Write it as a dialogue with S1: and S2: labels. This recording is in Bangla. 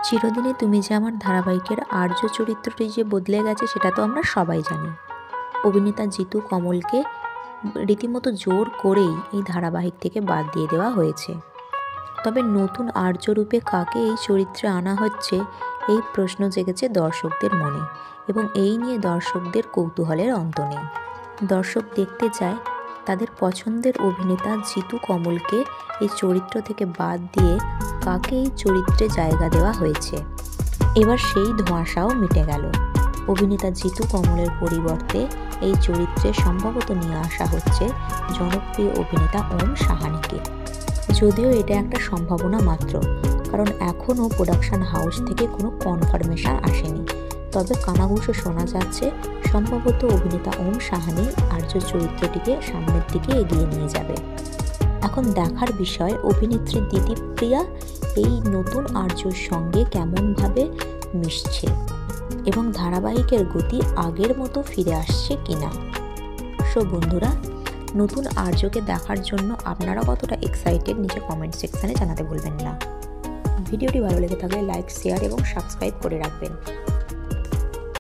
S1: চিরদিনে তুমি যে আমার ধারাবাহিকের আর্য চরিত্রটি যে বদলে গেছে সেটা তো আমরা সবাই জানি। অভিনেতা জিতু কমলকে রীতিমতো জোর করেই এই ধারাবাহিক থেকে বাদ দিয়ে দেওয়া হয়েছে। তবে নতুন আর্য রূপে কাকে এই চরিত্রে আনা হচ্ছে, এই প্রশ্ন জেগেছে দর্শকদের মনে, এবং এই নিয়ে দর্শকদের কৌতূহলের অন্ত নেই। দর্শক দেখতে চায় তাদের পছন্দের অভিনেতা জিতু কমলকে এই চরিত্র থেকে বাদ দিয়ে কাকে এই চরিত্রে জায়গা দেওয়া হয়েছে। এবার সেই ধোঁয়াশাও মিটে গেল। অভিনেতা জিতু কমলের পরিবর্তে এই চরিত্রে সম্ভবত নিয়ে আসা হচ্ছে জনপ্রিয় অভিনেতা ওম সাহানিকে। যদিও এটা একটা সম্ভাবনা মাত্র, কারণ এখনও প্রোডাকশন হাউস থেকে কোনো কনফার্মেশন আসেনি। তবে কানাঘুষো শোনা যাচ্ছে সম্ভবত অভিনেতা ওম সাহানি আর্য চরিত্রটিকে সামনের দিকে এগিয়ে নিয়ে যাবে। এখন দেখার বিষয় অভিনেত্রী দিতিপ্রিয়া এই নতুন আর্যর সঙ্গে কেমনভাবে মিশছে এবং ধারাবাহিকের গতি আগের মতো ফিরে আসছে কিনা। সো বন্ধুরা, নতুন আর্যকে দেখার জন্য আপনারা কতটা এক্সাইটেড নিচে কমেন্ট সেকশানে জানাতে ভুলবেন না। ভিডিওটি ভালো লেগে থাকলে লাইক, শেয়ার এবং সাবস্ক্রাইব করে রাখবেন।